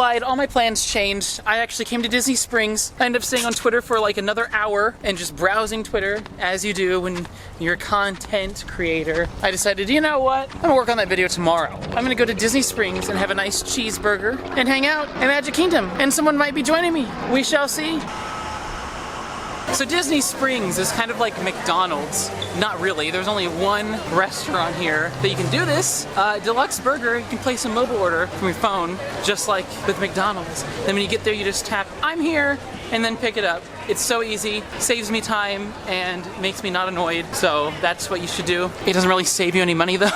lied, all my plans changed. I actually came to Disney Springs. I ended up staying on Twitter for like another hour and just browsing Twitter, as you do when you're a content creator. I decided, you know what? I'm gonna work on that video tomorrow. I'm gonna go to Disney Springs and have a nice cheeseburger and hang out in Magic Kingdom. And someone might be joining me. We shall see. So Disney Springs is kind of like McDonald's. Not really, there's only one restaurant here that you can do this. Deluxe Burger, you can place a mobile order from your phone, just like with McDonald's. Then when you get there, you just tap, I'm here, and then pick it up. It's so easy, saves me time, and makes me not annoyed, so that's what you should do. It doesn't really save you any money though.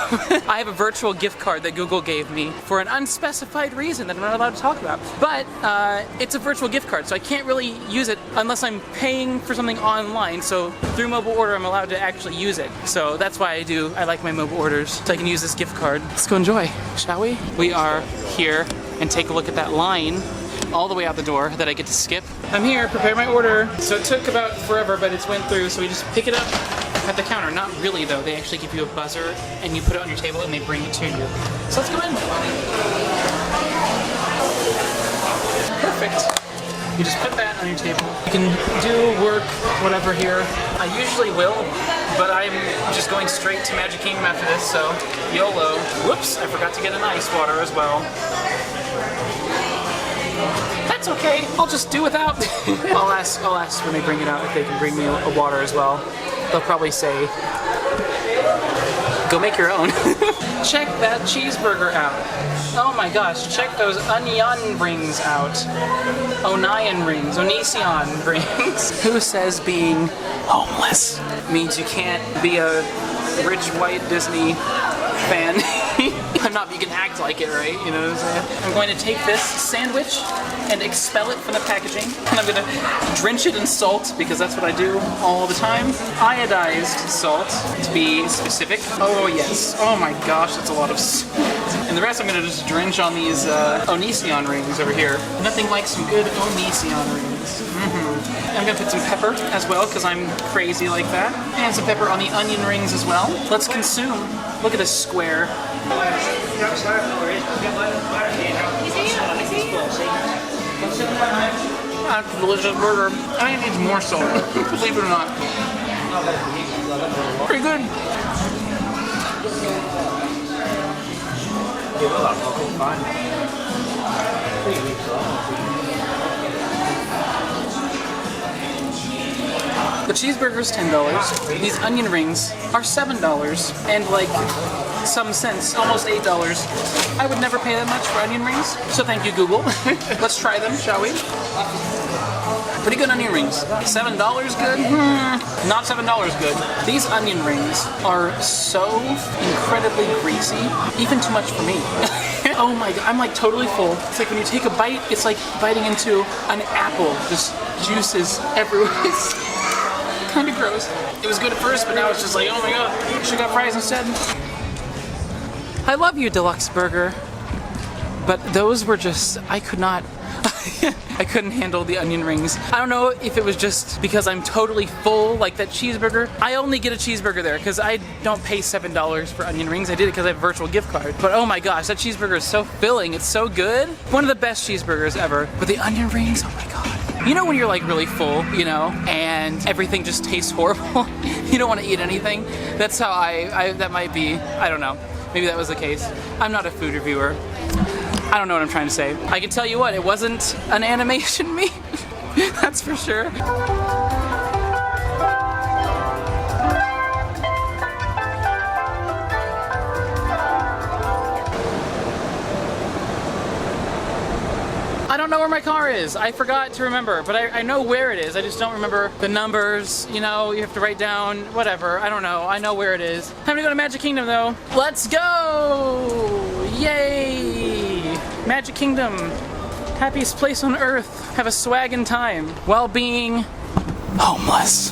I have a virtual gift card that Google gave me for an unspecified reason that I'm not allowed to talk about. But it's a virtual gift card, so I can't really use it unless I'm paying for something online, so through mobile order I'm allowed to actually use it. So that's why I like my mobile orders, so I can use this gift card. Let's go enjoy, shall we? We are here, and take a look at that line all the way out the door that I get to skip. I'm here, prepare my order. So it took about forever, but it's went through, so we just pick it up at the counter. Not really though, they actually give you a buzzer and you put it on your table and they bring it to you. So let's go in. Perfect. You just put that on your table. You can do work, whatever here. I usually will, but I'm just going straight to Magic Kingdom after this, so YOLO. Whoops, I forgot to get an ice water as well. That's okay, I'll just do without. I'll ask when they bring it out if they can bring me a water as well. They'll probably say, go make your own. Check that cheeseburger out. Oh my gosh, check those onion rings out. Onion rings, Onision rings. Who says being homeless means you can't be a rich white Disney fan? I'm not, you can act like it, right? You know what I'm saying? I'm going to take this sandwich and expel it from the packaging. And I'm gonna drench it in salt because that's what I do all the time. Iodized salt, to be specific. Oh yes, oh my gosh, that's a lot of salt. And the rest I'm gonna just drench on these Onision rings over here. Nothing like some good Onision rings. I'm gonna put some pepper as well because I'm crazy like that. And some pepper on the onion rings as well. Let's consume. Look at this square. That's a delicious burger. I think it needs more salt, believe it or not. Pretty good. The cheeseburger is $10. These onion rings are $7 and like some cents, almost $8. I would never pay that much for onion rings, so thank you, Google. Let's try them, shall we? Pretty good onion rings. $7 good? Not $7 good. These onion rings are so incredibly greasy, even too much for me. Oh my god, I'm like totally full. It's like when you take a bite, it's like biting into an apple. Just juices everywhere. It's kind of gross. It was good at first, but now it's just like, oh my god, should've got fries instead. I love you, Deluxe Burger. But those were just, I could not, I couldn't handle the onion rings. I don't know if it was just because I'm totally full, like that cheeseburger. I only get a cheeseburger there because I don't pay $7 for onion rings. I did it because I have a virtual gift card. But oh my gosh, that cheeseburger is so filling. It's so good. One of the best cheeseburgers ever. But the onion rings, oh my god. You know when you're like really full, you know, and everything just tastes horrible? You don't want to eat anything? That's how that might be, I don't know. Maybe that was the case. I'm not a food reviewer. I don't know what I'm trying to say. I can tell you what, it wasn't an animation me. That's for sure. I don't know where my car is. I forgot to remember, but I know where it is. I just don't remember the numbers. You know, you have to write down whatever. I don't know. I know where it is. Time to go to Magic Kingdom though. Let's go! Yay! Magic Kingdom. Happiest place on earth. Have a swaggin' time while being homeless.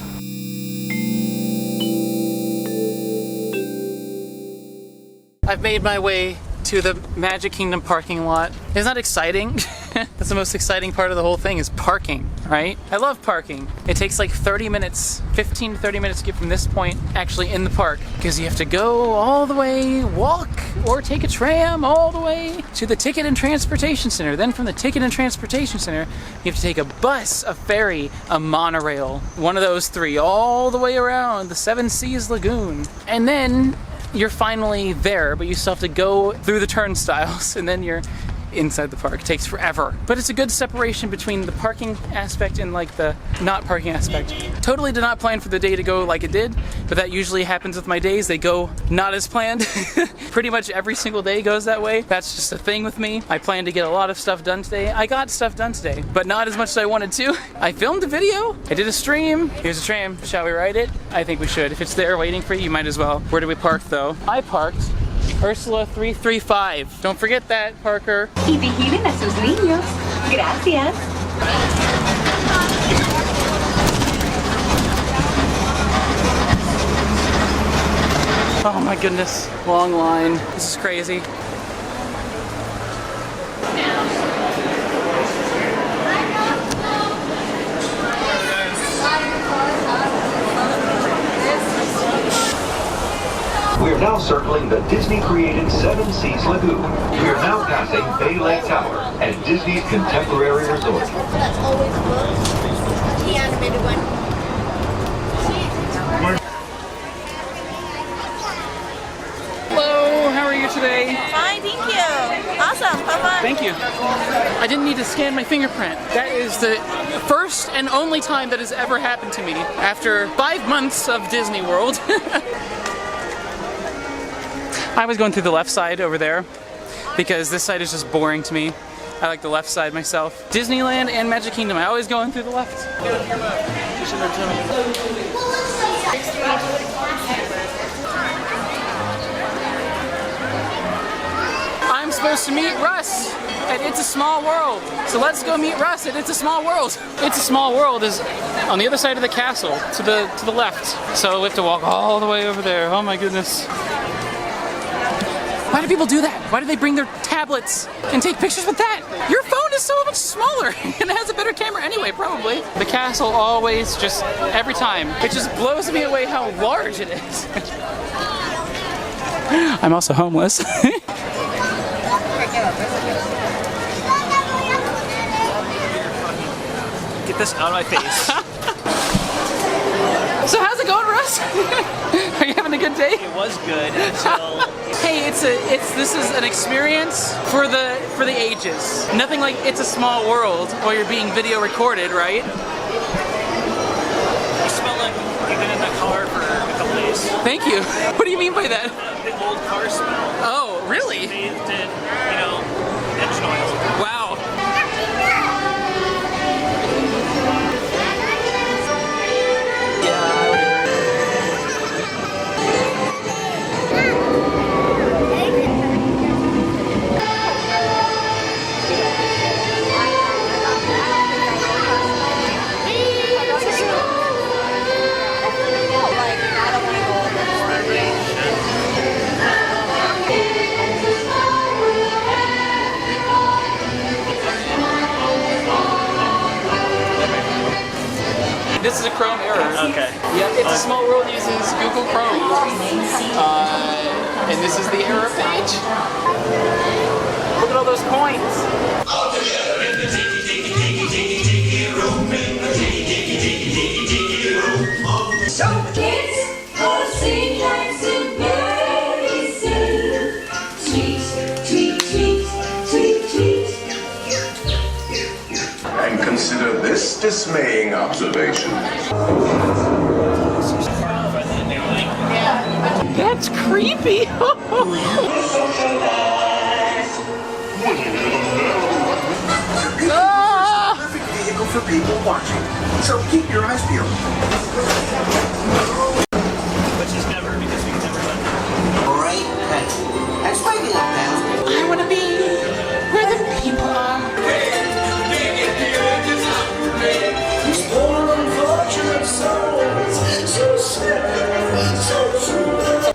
I've made my way to the Magic Kingdom parking lot. Isn't that exciting? That's the most exciting part of the whole thing is parking, right? I love parking. It takes like 30 minutes, 15 to 30 minutes to get from this point actually in the park because you have to go all the way, walk, or take a tram all the way to the Ticket and Transportation Center. Then from the Ticket and Transportation Center, you have to take a bus, a ferry, a monorail, one of those three, all the way around the Seven Seas Lagoon. And then you're finally there, but you still have to go through the turnstiles, and then you're inside the park. It takes forever. But it's a good separation between the parking aspect and like the not parking aspect. Totally did not plan for the day to go like it did, but that usually happens with my days. They go not as planned. Pretty much every single day goes that way. That's just a thing with me. I plan to get a lot of stuff done today. I got stuff done today, but not as much as I wanted to. I filmed a video. I did a stream. Here's a tram. Shall we ride it? I think we should. If it's there waiting for you, you might as well. Where do we park though? I parked Ursula 335. Don't forget that, Parker. Y vigilen a sus niños. Gracias. Oh my goodness, long line. This is crazy. We are now circling the Disney-created Seven Seas Lagoon. We are now passing Bay Lake Tower and Disney's contemporary resort. That's always closed. The animated one. Hello, how are you today? Fine, thank you. Awesome, have fun. Thank you. I didn't need to scan my fingerprint. That is the first and only time that has ever happened to me after 5 months of Disney World. I was going through the left side over there because this side is just boring to me. I like the left side myself. Disneyland and Magic Kingdom, I always go in through the left. I'm supposed to meet Russ at It's a Small World. So let's go meet Russ at It's a Small World. It's a Small World is on the other side of the castle, to the left. So we have to walk all the way over there. Oh my goodness. Why do people do that? Why do they bring their tablets and take pictures with that? Your phone is so much smaller and it has a better camera anyway, probably. The castle always just, every time, it just blows me away how large it is. I'm also homeless. Get this out of my face. So how's it going, Russ? Are you having a good day? It was good until... Hey, this is an experience for the ages. Nothing like It's a Small World while you're being video recorded, right? You smell like you've been in that car for a couple days. Thank you. What do you mean by that? The old car smell. Oh, really? Bathed in, engine oil. Wow. This is a Chrome error. Okay. Yeah, It's a Small World uses Google Chrome. And this is the error page. Look at all those coins. So kids, go sing like some birdies sing. Sweet, sweet, sweet, sweet, sweet. And consider this dismaying observation. That's creepy. Perfect vehicle for people watching. So keep your eyes peeled. Which is never, because we can never let Great pet. And spiking up now. I want to be where the people are.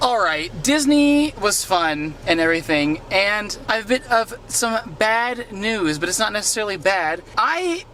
All right, Disney was fun and everything, and I have a bit of some bad news, but it's not necessarily bad.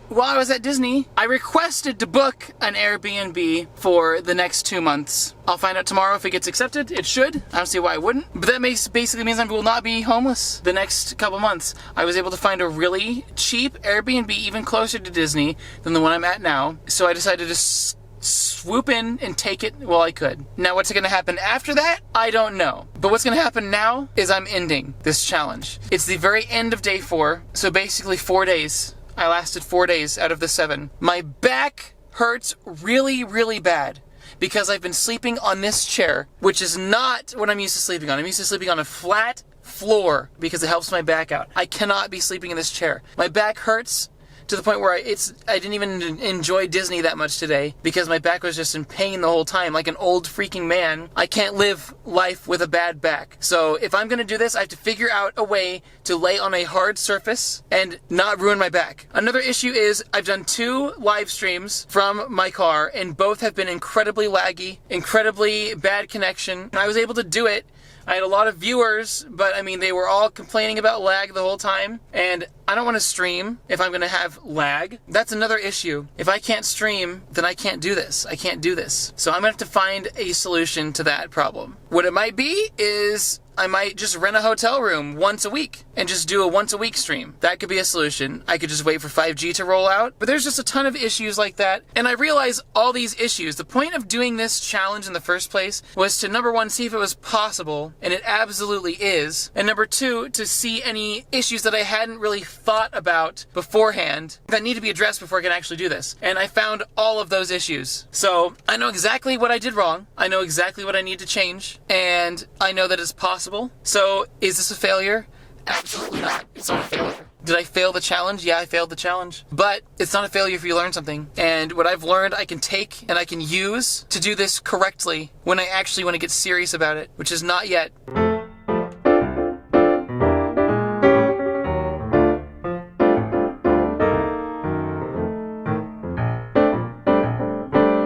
While I was at Disney, I requested to book an Airbnb for the next 2 months. I'll find out tomorrow if it gets accepted. It should. I don't see why it wouldn't. But that basically means I will not be homeless the next couple months. I was able to find a really cheap Airbnb even closer to Disney than the one I'm at now. So I decided to swoop in and take it while I could. Now what's going to happen after that? I don't know. But what's going to happen now is I'm ending this challenge. It's the very end of day 4. So basically 4 days. I lasted 4 days out of the 7. My back hurts really, really bad because I've been sleeping on this chair, which is not what I'm used to sleeping on. I'm used to sleeping on a flat floor because it helps my back out. I cannot be sleeping in this chair. My back hurts to the point where I didn't even enjoy Disney that much today because my back was just in pain the whole time, like an old freaking man. I can't live life with a bad back. So if I'm gonna do this, I have to figure out a way to lay on a hard surface and not ruin my back. Another issue is I've done 2 live streams from my car and both have been incredibly laggy, incredibly bad connection. I was able to do it. I had a lot of viewers, but I mean, they were all complaining about lag the whole time, and I don't want to stream if I'm going to have lag. That's another issue. If I can't stream, then I can't do this. I can't do this. So I'm going to have to find a solution to that problem. What it might be is I might just rent a hotel room once a week and just do a once a week stream. That could be a solution. I could just wait for 5G to roll out. But there's just a ton of issues like that. And I realize all these issues. The point of doing this challenge in the first place was to, number 1, see if it was possible. And it absolutely is. And number 2, to see any issues that I hadn't really thought about beforehand that need to be addressed before I can actually do this. And I found all of those issues. So I know exactly what I did wrong. I know exactly what I need to change. And I know that it's possible. So, is this a failure? Absolutely not. It's not a failure. Did I fail the challenge? Yeah, I failed the challenge. But it's not a failure if you learn something. And what I've learned I can take and I can use to do this correctly when I actually want to get serious about it, which is not yet.